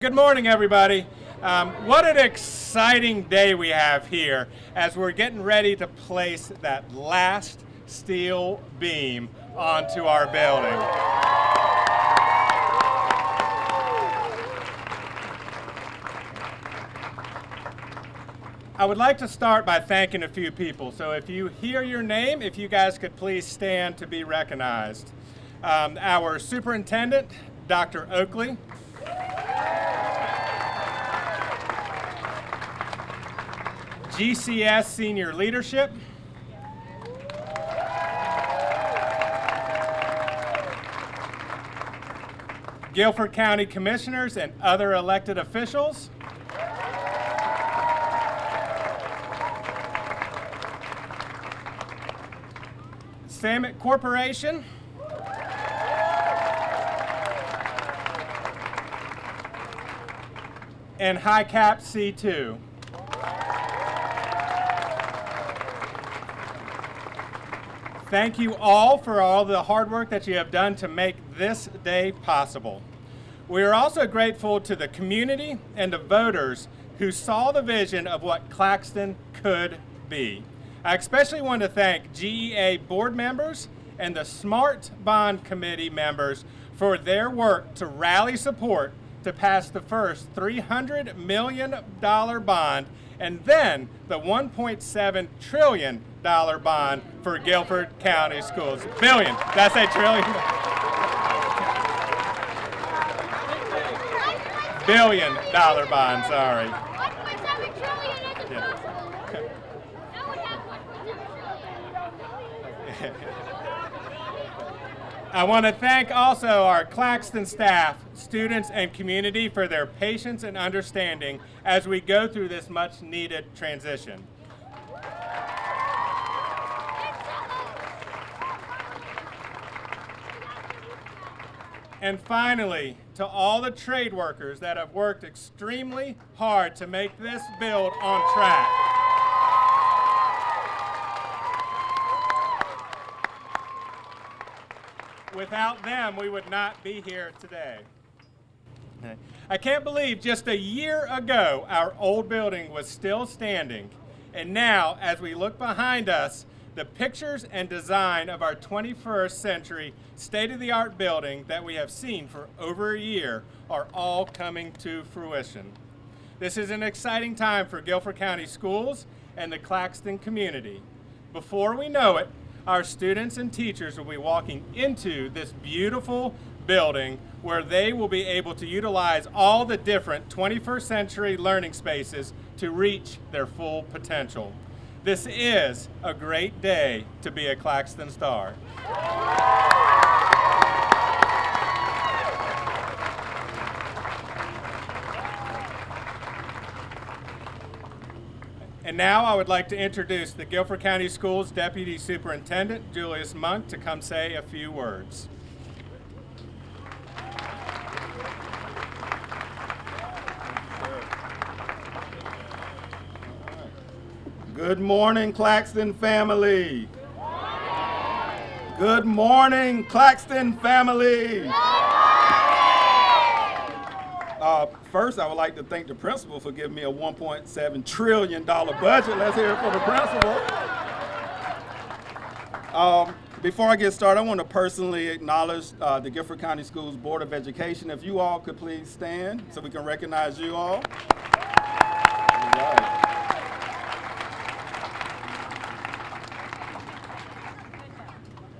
Good morning, everybody. What an exciting day we have here as we're getting ready to place that last steel beam onto our building. I would like to start by thanking a few people. So if you hear your name, if you guys could please stand to be recognized. Our superintendent, Dr. Oakley. GCS Senior Leadership. Guilford County Commissioners and other elected officials. Samet Corporation. And HiCap C2. Thank you all for all the hard work that you have done to make this day possible. We are also grateful to the community and the voters who saw the vision of what Claxton could be. I especially want to thank GEA board members and the Smart Bond Committee members for their work to rally support to pass the first $300 million bond and then the $1.7 trillion bond for Guilford County Schools. Billion, did I say trillion? $1 billion bond, sorry. $1.7 trillion is impossible. No one has $1.7 trillion. I want to thank also our Claxton staff, students, and community for their patience and understanding as we go through this much needed transition. And finally, to all the trade workers that have worked extremely hard to make this build on track. Without them, we would not be here today. I can't believe just a year ago, our old building was still standing. And now, as we look behind us, the pictures and design of our 21st century state-of-the-art building that we have seen for over a year are all coming to fruition. This is an exciting time for Guilford County Schools and the Claxton community. Before we know it, our students and teachers will be walking into this beautiful building where they will be able to utilize all the different 21st century learning spaces to reach their full potential. This is a great day to be a Claxton Star. And now I would like to introduce the Guilford County Schools Deputy Superintendent, Julius Monk, to come say a few words. Good morning, Claxton family. Good morning, Claxton family. First, I would like to thank the principal for giving me a $1.7 trillion budget. Let's hear it for the principal. Before I get started, I want to personally acknowledge the Guilford County Schools Board of Education. If you all could please stand so we can recognize you all. All right.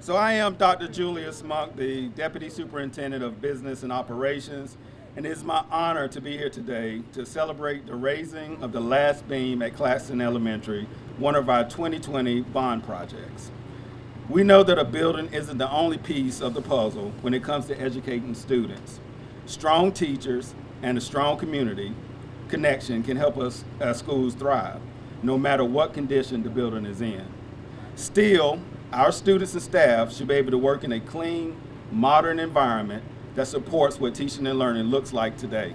So I am Dr. Julius Monk, the Deputy Superintendent of Business and Operations, and it is my honor to be here today to celebrate the raising of the last beam at Claxton Elementary, one of our 2020 bond projects. We know that a building isn't the only piece of the puzzle when it comes to educating students. Strong teachers and a strong community connection can help us as schools thrive, no matter what condition the building is in. Still, our students and staff should be able to work in a clean, modern environment that supports what teaching and learning looks like today.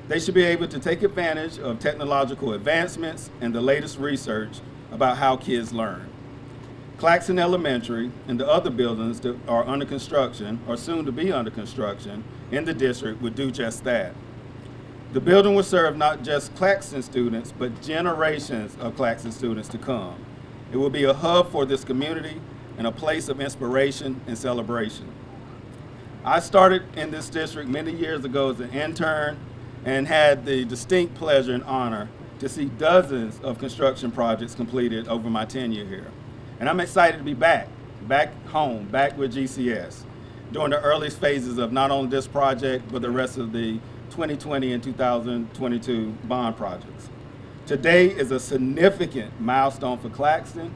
They should be able to take advantage of technological advancements and the latest research about how kids learn. Claxton Elementary and the other buildings that are under construction or soon to be under construction in the district would do just that. The building will serve not just Claxton students, but generations of Claxton students to come. It will be a hub for this community and a place of inspiration and celebration. I started in this district many years ago as an intern and had the distinct pleasure and honor to see dozens of construction projects completed over my tenure here. And I'm excited to be back home, back with GCS, during the earliest phases of not only this project, but the rest of the 2020 and 2022 bond projects. Today is a significant milestone for Claxton,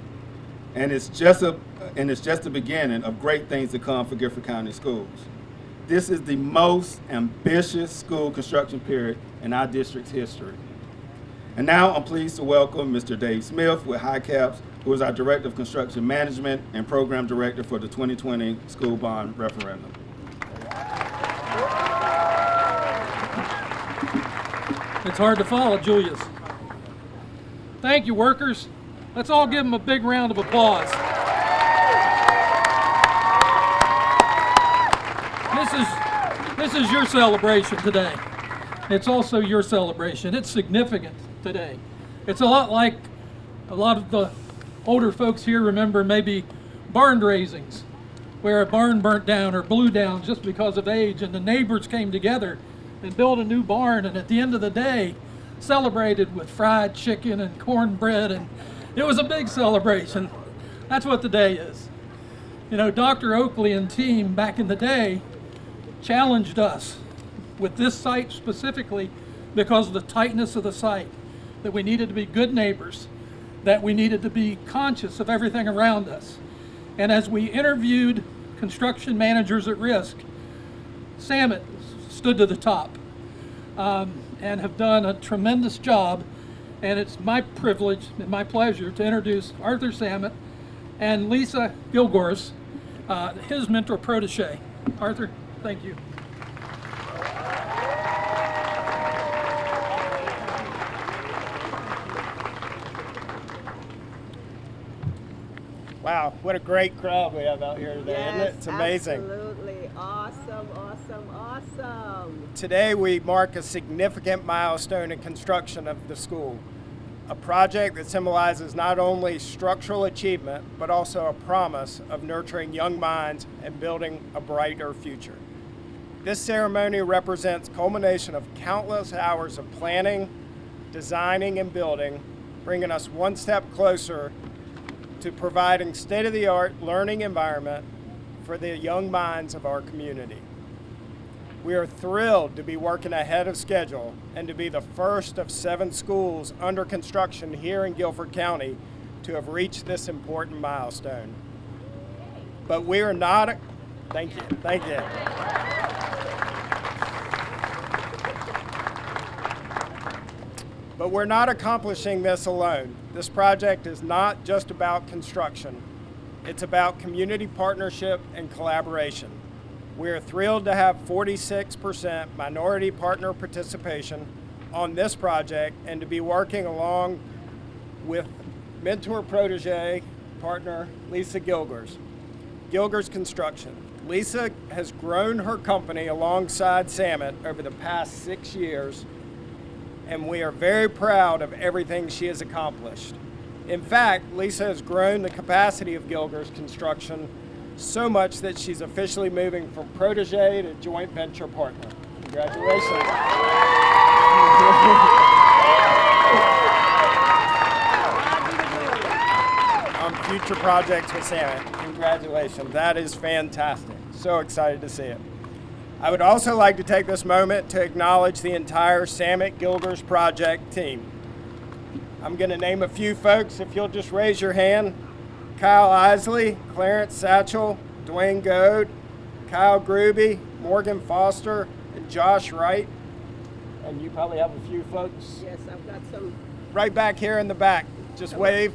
and it's just the beginning of great things to come for Gifford County Schools. This is the most ambitious school construction period in our district's history. And now I'm pleased to welcome Mr. Dave Smith with HiCaps, who is our Director of Construction Management and Program Director for the 2020 School Bond Referendum. It's hard to follow, Julius. Thank you, workers. Let's all give them a big round of applause. This is your celebration today. It's also your celebration. It's significant today. It's a lot like a lot of the older folks here remember maybe barn raisings, where a barn burnt down or blew down just because of age, and the neighbors came together and built a new barn, and at the end of the day celebrated with fried chicken and cornbread, and it was a big celebration. That's what the day is. You know, Dr. Oakley and team back in the day challenged us with this site specifically because of the tightness of the site, that we needed to be good neighbors, that we needed to be conscious of everything around us. And as we interviewed construction managers at risk, Samet stood to the top and have done a tremendous job. And it's my privilege and my pleasure to introduce Arthur Samet and Lisa Gilgors, his mentor protege. Arthur, thank you. Wow, what a great crowd we have out here today, isn't it? It's amazing. Absolutely. Awesome, awesome, awesome. Today we mark a significant milestone in construction of the school, a project that symbolizes not only structural achievement, but also a promise of nurturing young minds and building a brighter future. This ceremony represents culmination of countless hours of planning, designing, and building, bringing us one step closer to providing state-of-the-art learning environment for the young minds of our community. We are thrilled to be working ahead of schedule and to be the first of 7 schools under construction here in Guilford County to have reached this important milestone. But we are not, thank you. But we're not accomplishing this alone. This project is not just about construction. It's about community partnership and collaboration. We are thrilled to have 46% minority partner participation on this project and to be working along with mentor protege partner Lisa Gilgors. Gilgors Construction. Lisa has grown her company alongside Samet over the past 6 years, and we are very proud of everything she has accomplished. In fact, Lisa has grown the capacity of Gilgors Construction so much that she's officially moving from protege to joint venture partner. Congratulations. On future projects with Samet. Congratulations. That is fantastic. So excited to see it. I would also like to take this moment to acknowledge the entire Samet Gilgors project team. I'm going to name a few folks, if you'll just raise your hand. Kyle Isley, Clarence Satchel, Dwayne Goad, Kyle Gruby, Morgan Foster, and Josh Wright. And you probably have a few folks. Yes, I've got some. Right back here in the back. Just wave.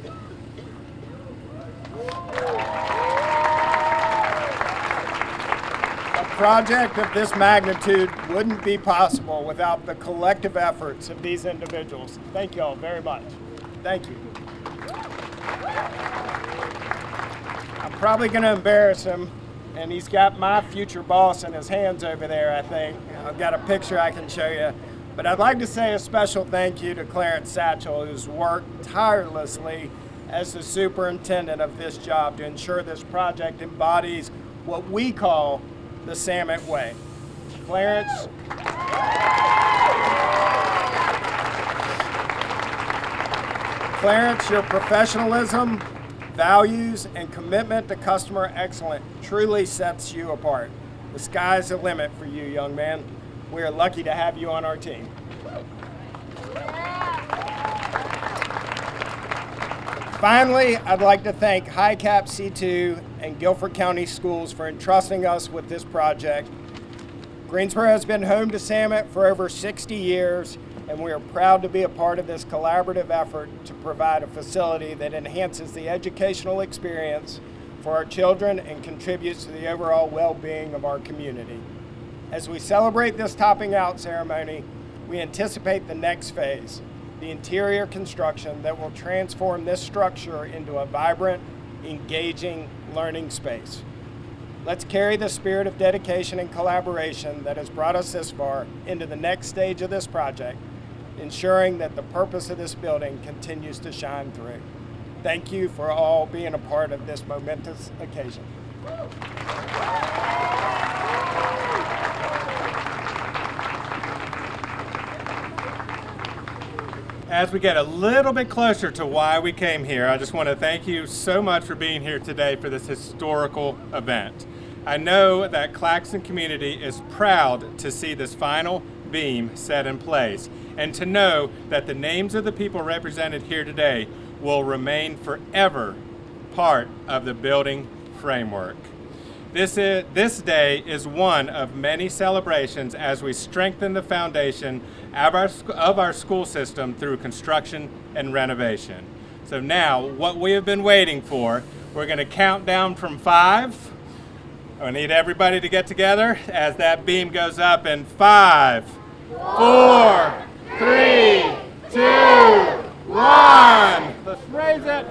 A project of this magnitude wouldn't be possible without the collective efforts of these individuals. Thank you all very much. Thank you. I'm probably going to embarrass him, and he's got my future boss in his hands over there, I think. I've got a picture I can show you. But I'd like to say a special thank you to Clarence Satchel, who's worked tirelessly as the superintendent of this job to ensure this project embodies what we call the Samet Way. Clarence, your professionalism, values, and commitment to customer excellence truly sets you apart. The sky's the limit for you, young man. We are lucky to have you on our team. Finally, I'd like to thank HiCap C2 and Guilford County Schools for entrusting us with this project. Greensboro has been home to Samet for over 60 years, and we are proud to be a part of this collaborative effort to provide a facility that enhances the educational experience for our children and contributes to the overall well-being of our community. As we celebrate this topping out ceremony, we anticipate the next phase, the interior construction that will transform this structure into a vibrant, engaging learning space. Let's carry the spirit of dedication and collaboration that has brought us this far into the next stage of this project, ensuring that the purpose of this building continues to shine through. Thank you for all being a part of this momentous occasion. As we get a little bit closer to why we came here, I just want to thank you so much for being here today for this historical event. I know that Claxton community is proud to see this final beam set in place and to know that the names of the people represented here today will remain forever part of the building framework. This day is one of many celebrations as we strengthen the foundation of our school system through construction and renovation. So now, what we have been waiting for, we're going to count down from 5. I need everybody to get together as that beam goes up in 5, 4, 3, 2, 1. Let's raise it.